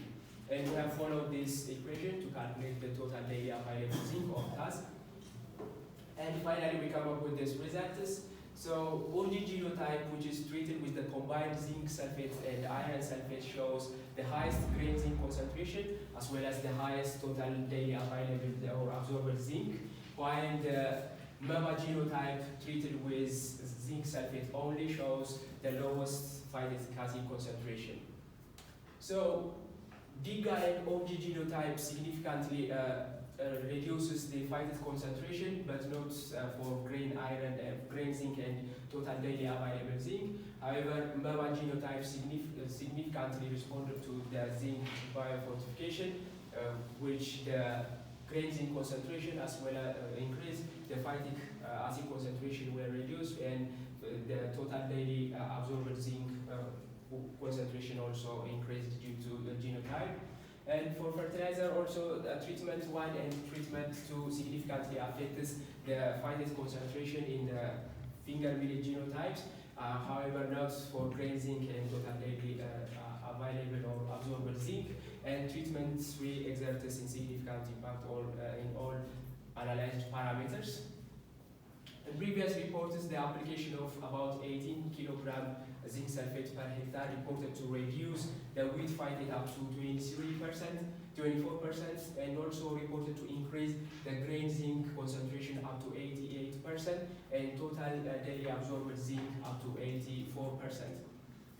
And we have followed this equation to calculate the total daily available zinc or TAS. And finally, we come up with this results. So OG genotype, which is treated with the combined zinc sulfate and iron sulfate, shows the highest grain zinc concentration as well as the highest total daily available or absorbed zinc, while the MEMA genotype treated with zinc sulfate only shows the lowest phytic acid concentration. So DIGA and OG genotype significantly reduces the phytic concentration, but not for grain iron, grain zinc, and total daily available zinc. However, MEMA genotype significantly responded to the zinc biofortification, which the grain zinc concentration as well increased, the phytic acid concentration were reduced, and the total daily absorbed zinc concentration also increased due to the genotype. And for fertilizer also, treatment 1 and treatment 2 significantly affects the phytic concentration in the finger millet genotypes, however not for grain zinc and total daily available or absorbed zinc. And treatment 3 exerts a significant impact in all analyzed parameters. In previous reports, the application of about 18 kilogram zinc sulfate per hectare reported to reduce the wheat phytate up to 23%, 24%, and also reported to increase the grain zinc concentration up to 88%, and total daily absorbed zinc up to 84%.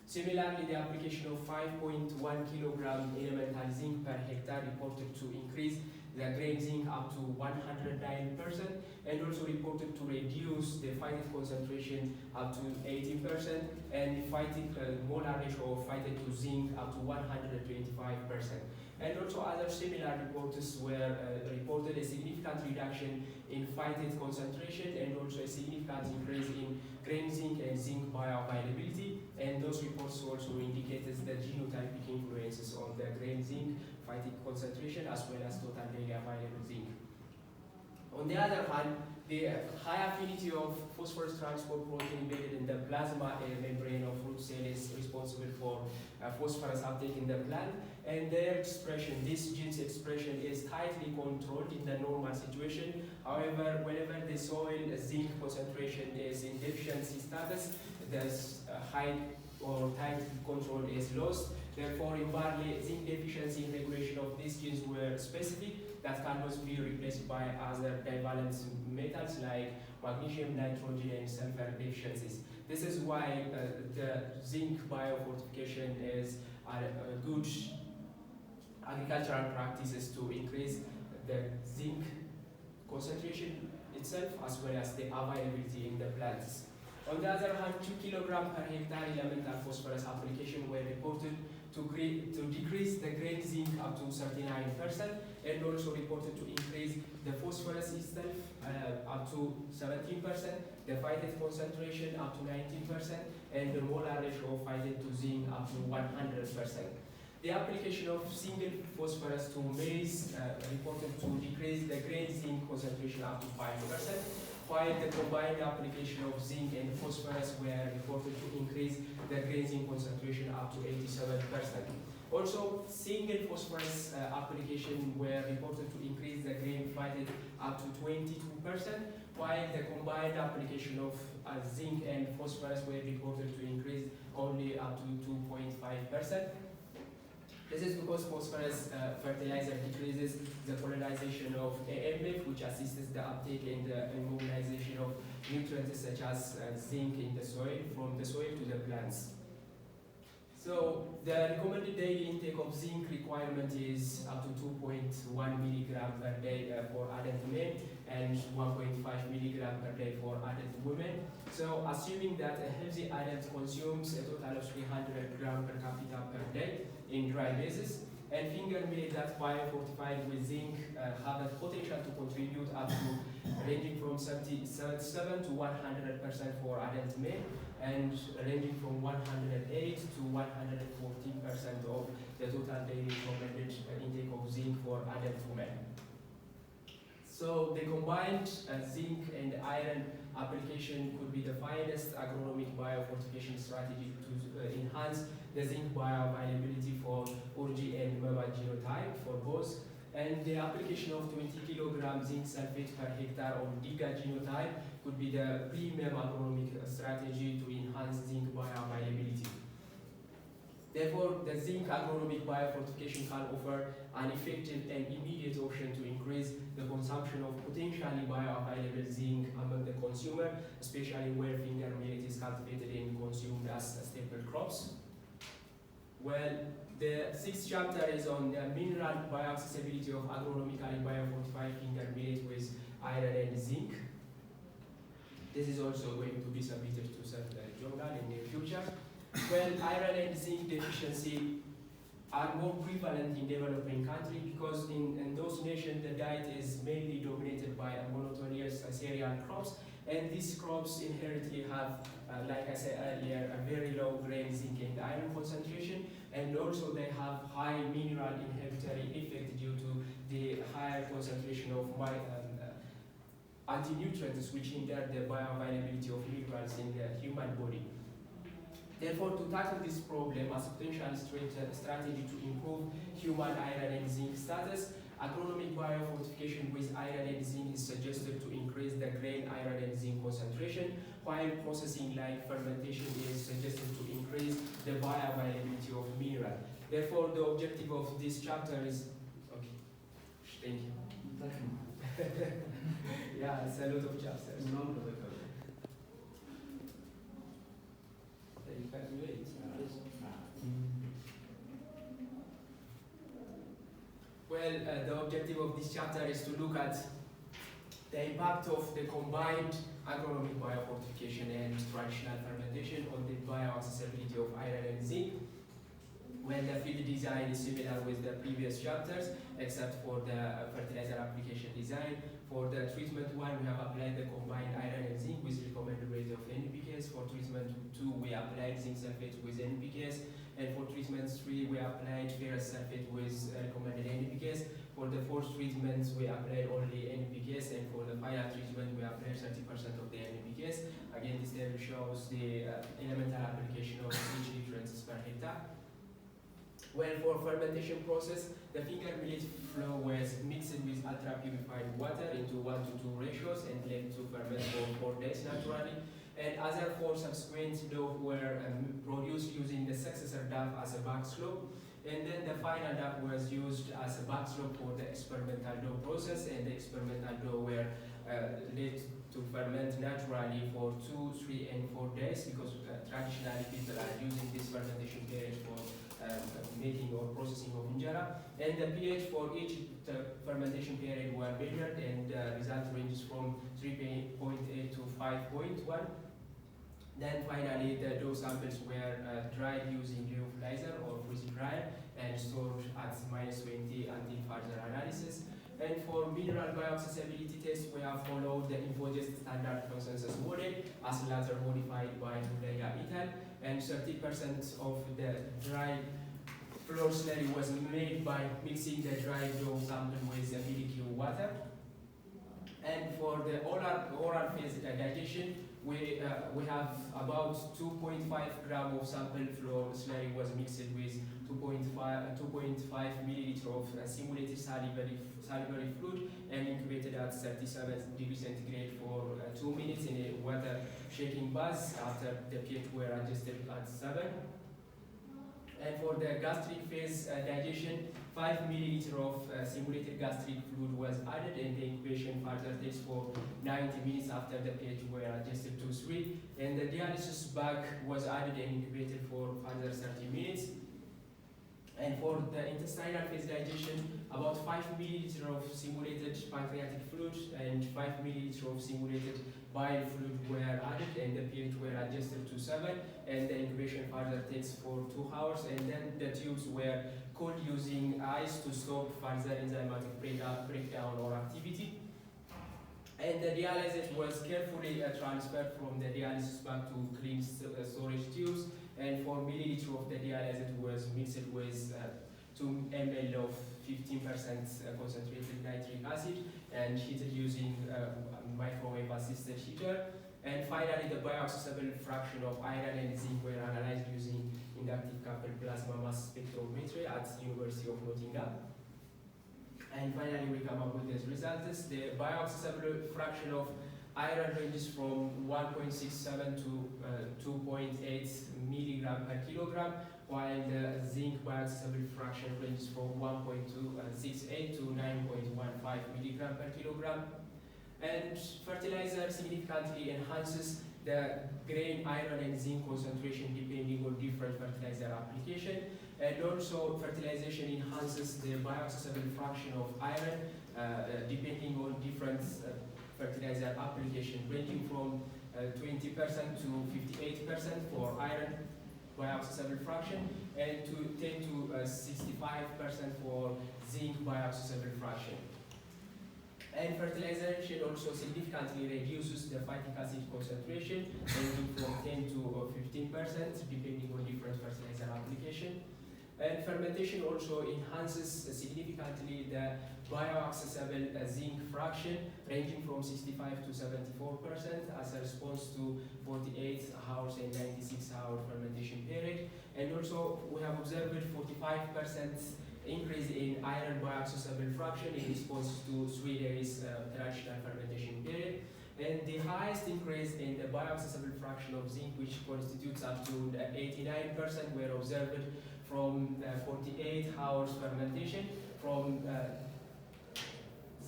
Similarly, the application of 5.1 kilogram elemental zinc per hectare reported to increase the grain zinc up to 109%, and also reported to reduce the phytic concentration up to 18%, and phytic molar ratio of phytate to zinc up to 125%. And also other similar reports were reported a significant reduction in phytate concentration and also a significant increase in grain zinc and zinc bioavailability. And those reports also indicated the genotypic influences on the grain zinc phytic concentration as well as total daily available zinc. On the other hand, the high affinity of phosphorus transport protein embedded in the plasma membrane of root cell is responsible for phosphorus uptake in the plant, and their expression, this gene's expression, is tightly controlled in the normal situation. However, whenever the soil zinc concentration is in deficiency status, the high or tight control is lost. Therefore, in barley, zinc deficiency and regulation of these genes were specific that cannot be replaced by other divalent metals like magnesium, nitrogen, and sulfur deficiencies. This is why the zinc biofortification is a good agricultural practices to increase the zinc concentration itself as well as the availability in the plants. On the other hand, 2 kg per hectare elemental phosphorus application were reported to decrease the grain zinc up to 39%, and also reported to increase the phosphorus itself up to 17%, the phytate concentration up to 19%, and the molar ratio of phytate to zinc up to 100%. The application of single phosphorus to maize reported to decrease the grain zinc concentration up to 5%, while the combined application of zinc and phosphorus were reported to increase the grain zinc concentration up to 87%. Also, single phosphorus application were reported to increase the grain phytate up to 22%, while the combined application of zinc and phosphorus were reported to increase only up to 2.5%. This is because phosphorus fertilizer decreases the polarization of AMF, which assists the uptake and the immobilization of nutrients such as zinc in the soil, from the soil to the plants. So the recommended daily intake of zinc requirement is up to 2.1 milligram per day for adult men and 1.5 milligram per day for adult women. So assuming that a healthy adult consumes a total of 300 gram per capita per day in dry basis, and finger millet that biofortified with zinc have a potential to contribute up to ranging from 77 to 100% for adult men, and ranging from 108 to 114% of the total daily recommended intake of zinc for adult women. So the combined zinc and iron application could be the finest agronomic biofortification strategy to enhance the zinc bioavailability for ORG and MEMA genotype for both, and the application of 20 kg zinc sulfate per hectare on DIGA genotype could be the premium agronomic strategy to enhance zinc bioavailability. Therefore, the zinc agronomic biofortification can offer an effective and immediate option to increase the consumption of potentially bioavailable zinc among the consumer, especially where finger millet is cultivated and consumed as staple crops. Well, the sixth chapter is on the mineral bioaccessibility of agronomically biofortified finger millet with iron and zinc. This is also going to be submitted to some journal in the future. Well, iron and zinc deficiency are more prevalent in developing countries because in those nations the diet is mainly dominated by monotonous cereal crops, and these crops inherently have, like I said earlier, a very low grain zinc and iron concentration, and also they have high mineral inhibitory effect due to the higher concentration of anti-nutrients which hinder the bioavailability of minerals in the human body. Therefore, to tackle this problem as a potential strategy to improve human iron and zinc status, agronomic biofortification with iron and zinc is suggested to increase the grain iron and zinc concentration, while processing like fermentation is suggested to increase the bioavailability of mineral. Therefore, the objective of this chapter is, okay, thank you. Yeah, it's a lot of chapters. Well, the objective of this chapter is to look at the impact of the combined agronomic biofortification and traditional fermentation on the bioaccessibility of iron and zinc. When the field design is similar with the previous chapters, except for the fertilizer application design. For the treatment 1, we have applied the combined iron and zinc with recommended rate of NPKs. For treatment 2, we applied zinc sulfate with NPKs. And for treatment 3, we applied ferrous sulfate with recommended NPKs. For the fourth treatment, we applied only NPKs. And for the final treatment, we applied 30% of the NPKs. Again, this table shows the elemental application of each nutrients per hectare. Well, for fermentation process, the finger millet flour was mixed with ultra-purified water into 1:2 ratios and left to ferment for 4 days naturally. And other 4 subsequent dough were produced using the successor dough as a backslope. And then the final dough was used as a backslope for the experimental dough process, and the experimental dough were led to ferment naturally for 2, 3, and 4 days, because traditionally people are using this fermentation period for making or processing of injera. And the pH for each fermentation period were measured, and the result ranges from 3.8 to 5.1. Then finally, the dough samples were dried using fertilizer or freeze dried and stored at -20 until further analysis. And for mineral bioaccessibility test, we have followed the InfoGest standard consensus model as later modified by Nuleya et al. And 30% of the dry flour slurry was made by mixing the dry dough sample with the milky water. And for the oral phase digestion, we have about 2.5 grams of sample flour slurry was mixed with 2.5 milliliters of simulated salivary fluid and incubated at 37 degrees centigrade for 2 minutes in a water shaking bath after the pH were adjusted at 7. And for the gastric phase digestion, 5 milliliters of simulated gastric fluid was added, and the incubation further takes for 90 minutes after the pH were adjusted to 3. And the dialysis bag was added and incubated for further 30 minutes. And for the intestinal phase digestion, about 5 milliliters of simulated pancreatic fluid and 5 milliliters of simulated bile fluid were added, and the pH were adjusted to 7, and the incubation further takes for 2 hours, and then the tubes were cooled using ice to stop further enzymatic breakdown or activity. And the dialysis was carefully transferred from the dialysis bag to clean storage tubes, and 4 milliliters of the dialysis was mixed with 2 ml of 15% concentrated nitric acid and heated using microwave assisted heater. And finally, the bioaccessible fraction of iron and zinc were analyzed using inductive coupled plasma mass spectrometry at University of Nottingham. And finally, we come up with these results. The bioaccessible fraction of iron ranges from 1.67 to 2.8 milligram per kilogram, while the zinc bioaccessible fraction ranges from 1.268 to 9.15 milligram per kilogram. And fertilizer significantly enhances the grain iron and zinc concentration depending on different fertilizer application. And also fertilization enhances the bioaccessible fraction of iron depending on different fertilizer application, ranging from 20% to 58% for iron bioaccessible fraction and to 10 to 65% for zinc bioaccessible fraction. And fertilization also significantly reduces the phytic acid concentration, ranging from 10 to 15%, depending on different fertilizer application. And fermentation also enhances significantly the bioaccessible zinc fraction, ranging from 65 to 74% as a response to 48 hours and 96 hour fermentation period. And also we have observed 45% increase in iron bioaccessible fraction in response to 3 days traditional fermentation period. And the highest increase in the bioaccessible fraction of zinc, which constitutes up to 89%, were observed from 48 hours fermentation from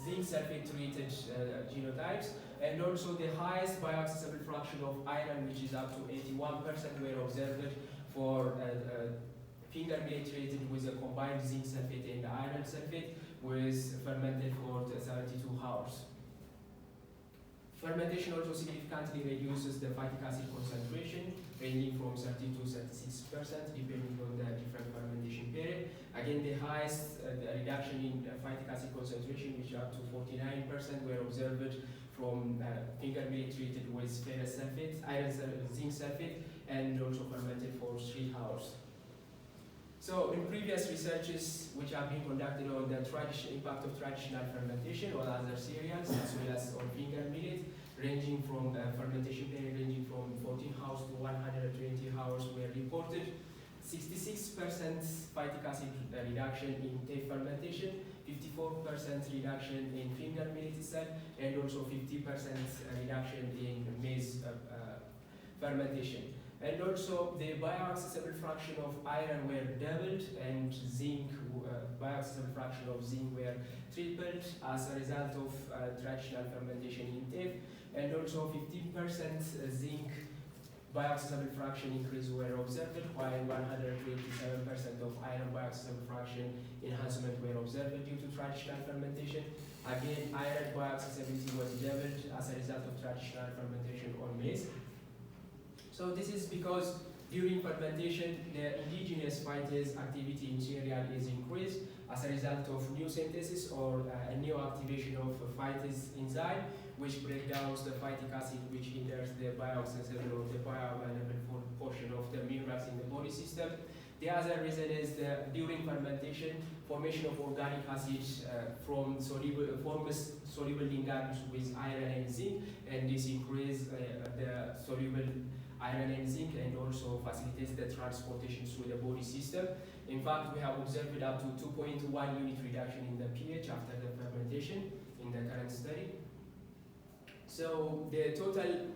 zinc sulfate treated genotypes. And also the highest bioaccessible fraction of iron, which is up to 81%, were observed for finger millet treated with a combined zinc sulfate and iron sulfate, was fermented for 72 hours. Fermentation also significantly reduces the phytic acid concentration, ranging from 30 to 36%, depending on the different fermentation period. Again, the highest reduction in phytic acid concentration, which up to 49%, were observed from finger millet treated with ferrous sulfate, zinc sulfate, and also fermented for 3 hours. So in previous researches which have been conducted on the impact of traditional fermentation on other cereals as well as on finger millet, ranging from fermentation period ranging from 14 hours to 120 hours were reported. 66% phytic acid reduction in tape fermentation, 54% reduction in finger millet itself, and also 50% reduction in maize fermentation. And also the bioaccessible fraction of iron were doubled and zinc, bioaccessible fraction of zinc were tripled as a result of traditional fermentation in tape. And also 15% zinc bioaccessible fraction increase were observed, while 127% of iron bioaccessible fraction enhancement were observed due to traditional fermentation. Again, iron bioaccessibility was doubled as a result of traditional fermentation on maize. So this is because during fermentation, the indigenous phytase activity in cereal is increased as a result of new synthesis or a new activation of phytase enzyme, which breaks down the phytic acid, which hinders the bioaccessible or the bioavailable portion of the minerals in the body system. The other reason is that during fermentation, formation of organic acids forms soluble ligands with iron and zinc, and this increases the soluble iron and zinc and also facilitates the transportation through the body system. In fact, we have observed up to 2.1 unit reduction in the pH after the fermentation in the current study. So the total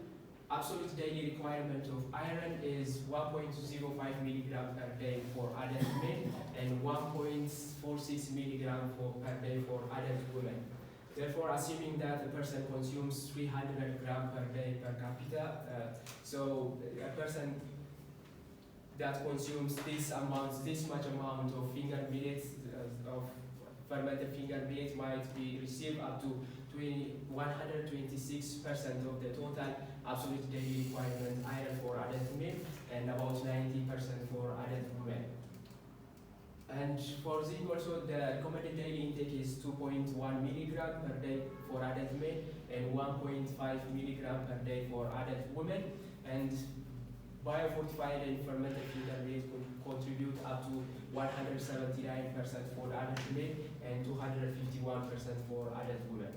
absolute daily requirement of iron is 1.05 milligram per day for adult men and 1.46 milligram per day for adult women. Therefore, assuming that a person consumes 300 grams per day per capita, so a person that consumes this much amount of finger millets, of fermented finger millet, might be receive up to 126% of the total absolute daily requirement iron for adult men and about 90% for adult women. And for zinc also, the recommended daily intake is 2.1 milligram per day for adult men and 1.5 milligram per day for adult women. And biofortified and fermented finger millet contribute up to 179% for adult men and 251% for adult women.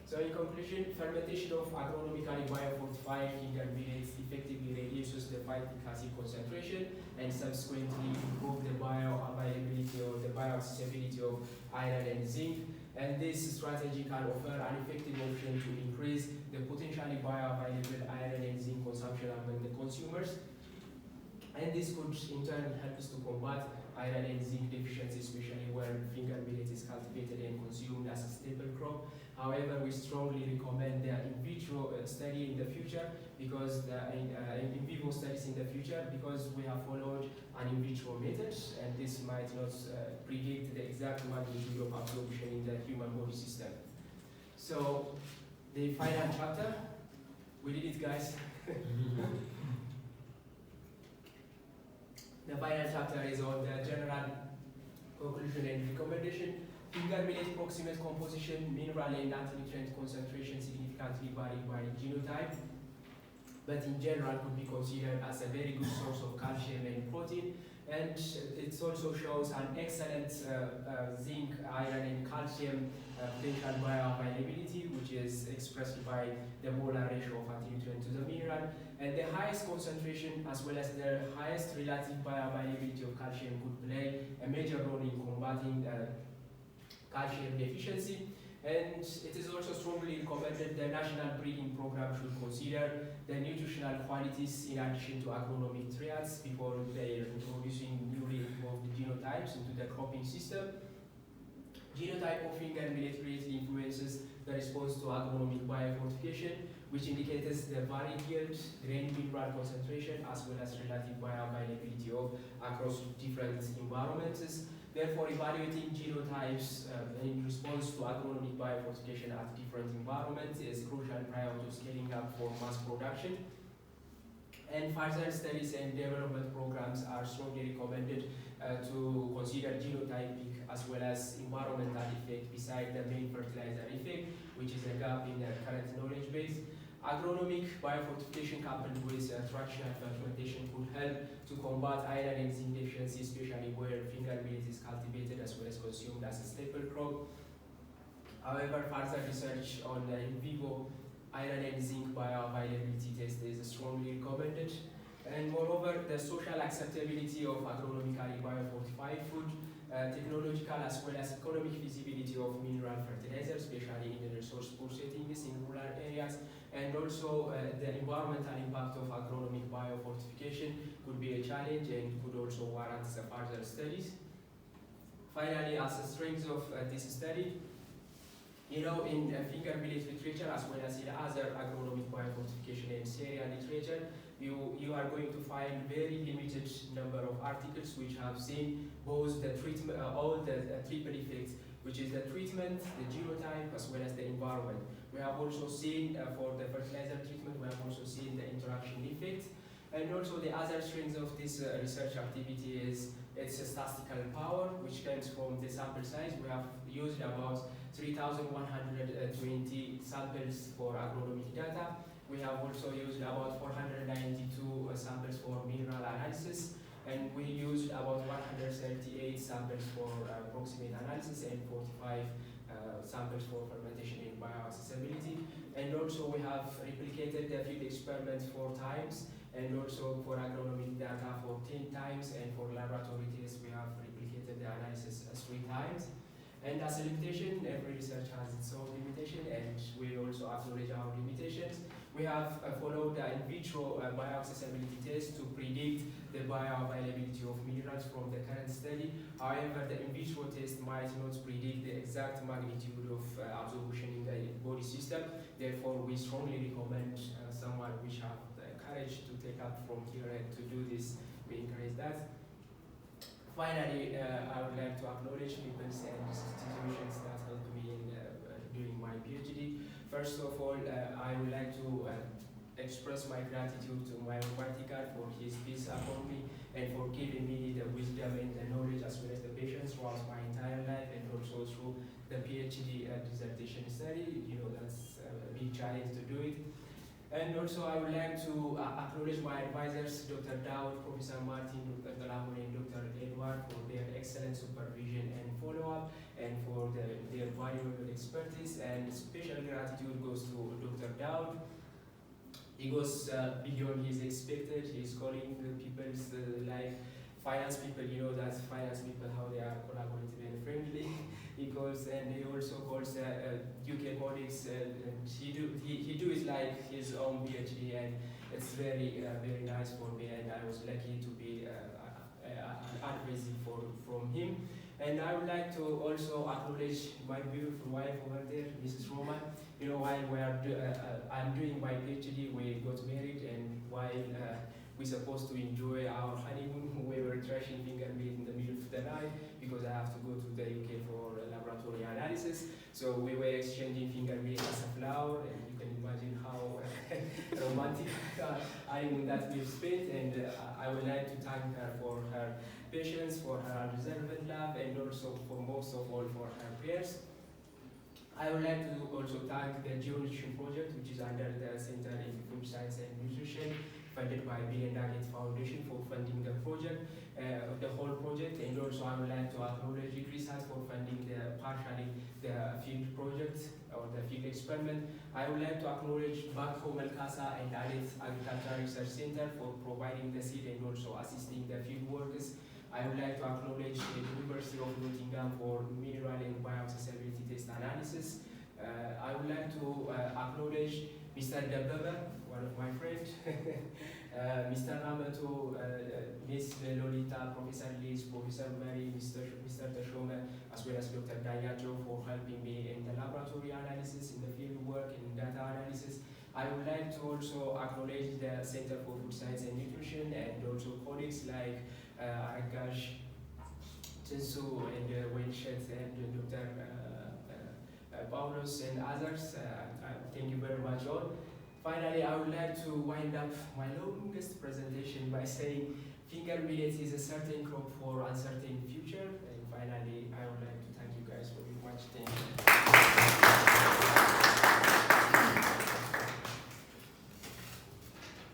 So in conclusion, fermentation of agronomically biofortified finger millets effectively reduces the phytic acid concentration and subsequently improve the bioavailability or the bioaccessibility of iron and zinc. And this strategy can offer an effective option to increase the potentially bioavailable iron and zinc consumption among the consumers. And this could in turn help us to combat iron and zinc deficiency, especially where finger millet is cultivated and consumed as a staple crop. However, we strongly recommend the in vitro study in the future, because the in vivo studies in the future, because we have followed an in vitro method, and this might not predict the exact magnitude of absorption in the human body system. So, the final chapter, we did it, guys. The final chapter is on the general conclusion and recommendation. Finger millet proximate composition, mineral and anti-nutrient concentration significantly vary by genotype, but in general could be considered as a very good source of calcium and protein. And it also shows an excellent zinc, iron, and calcium potential bioavailability, which is expressed by the molar ratio of anti-nutrient to the mineral. And the highest concentration, as well as the highest relative bioavailability of calcium, could play a major role in combating calcium deficiency. And it is also strongly recommended the national breeding program should consider the nutritional qualities in addition to agronomic traits before they are introducing newly evolved genotypes into the cropping system. Genotype of finger millet greatly influences the response to agronomic biofortification, which indicates the varied yield, grain mineral concentration, as well as relative bioavailability of across different environments. Therefore, evaluating genotypes in response to agronomic biofortification at different environments is crucial prior to scaling up for mass production. And further studies and development programs are strongly recommended to consider genotypic as well as environmental effect beside the main fertilizer effect, which is a gap in the current knowledge base. Agronomic biofortification coupled with fractional fermentation could help to combat iron and zinc deficiency, especially where finger millet is cultivated as well as consumed as a staple crop. However, further research on the in vivo iron and zinc bioavailability test is strongly recommended. And moreover, the social acceptability of agronomically biofortified food, technological as well as economic feasibility of mineral fertilizer, especially in the resource poor settings in rural areas, and also the environmental impact of agronomic biofortification could be a challenge and could also warrant further studies. Finally, as a strength of this study, in finger millet literature as well as in other agronomic biofortification and cereal literature, you are going to find very limited number of articles which have seen both the treatment, all the triple effects, which is the treatment, the genotype, as well as the environment. We have also seen for the fertilizer treatment, we have also seen the interaction effect. And also the other strength of this research activity is its statistical power, which comes from the sample size. We have used about 3,120 samples for agronomic data. We have also used about 492 samples for mineral analysis, and we used about 138 samples for proximate analysis and 45 samples for fermentation and bioaccessibility. And also we have replicated the field experiments 4 times, and also for agronomic data for 10 times, and for laboratory tests we have replicated the analysis 3 times. And as a limitation, every research has its own limitation, and we also acknowledge our limitations. We have followed the in vitro bioaccessibility test to predict the bioavailability of minerals from the current study. However, the in vitro test might not predict the exact magnitude of absorption in the body system. Therefore, we strongly recommend someone which have the courage to take up from here and to do this. We encourage that. Finally, I would like to acknowledge people and institutions that helped me in doing my PhD. First of all, I would like to express my gratitude to my Almighty God for His peace upon me and for giving me the wisdom and the knowledge as well as the patience throughout my entire life, and also through the PhD dissertation study. That's a big challenge to do it. And also I would like to acknowledge my advisors, Dr. Daud, Professor Martin, Dr. Dalahun, and Dr. Edward for their excellent supervision and follow-up, and for their valuable expertise. And special gratitude goes to Dr. Daud. He goes beyond his expected. He's calling the people's like finance people, that finance people, how they are collaborative and friendly. He calls, and he also calls UK colleagues, and he do it like his own PhD, and it's very very nice for me, and I was lucky to be an advice from him. And I would like to also acknowledge my beautiful wife over there, Mrs. Roman. You know, while I'm doing my PhD, we got married, and while we're supposed to enjoy our honeymoon, we were trashing finger meat in the middle of the night because I have to go to the UK for laboratory analysis. So we were exchanging finger meat as a flower, and you can imagine how romantic honeymoon that we've spent. And I would like to thank her for her patience, for her unreserved love, and also for most of all for her prayers. I would like to also thank the Geonutrition project, which is under the Center in Food Science and Nutrition, funded by Bill and Gates Foundation for funding the project, the whole project. And also I would like to acknowledge Research for funding partially the field project or the field experiment. I would like to acknowledge back home El Casa and Alit Agricultural Research Center for providing the seed and also assisting the field workers. I would like to acknowledge the University of Nottingham for mineral and bioaccessibility test analysis. I would like to acknowledge Mr. Dababa, one of my friends, Mr. Ramato, Ms. Lolita, Professor Liz, Professor Mary, Mr. Tashoma, as well as Dr. Dayajo for helping me in the laboratory analysis, in the field work, in data analysis. I would like to also acknowledge the Center for Food Science and Nutrition and also colleagues like Arakash, Jinsu, and Winshet, and Dr. Paulus, and others. Thank you very much all. Finally, I would like to wind up my longest presentation by saying finger millet is a certain crop for uncertain future. And finally, I would like to thank you guys very much. Thank you.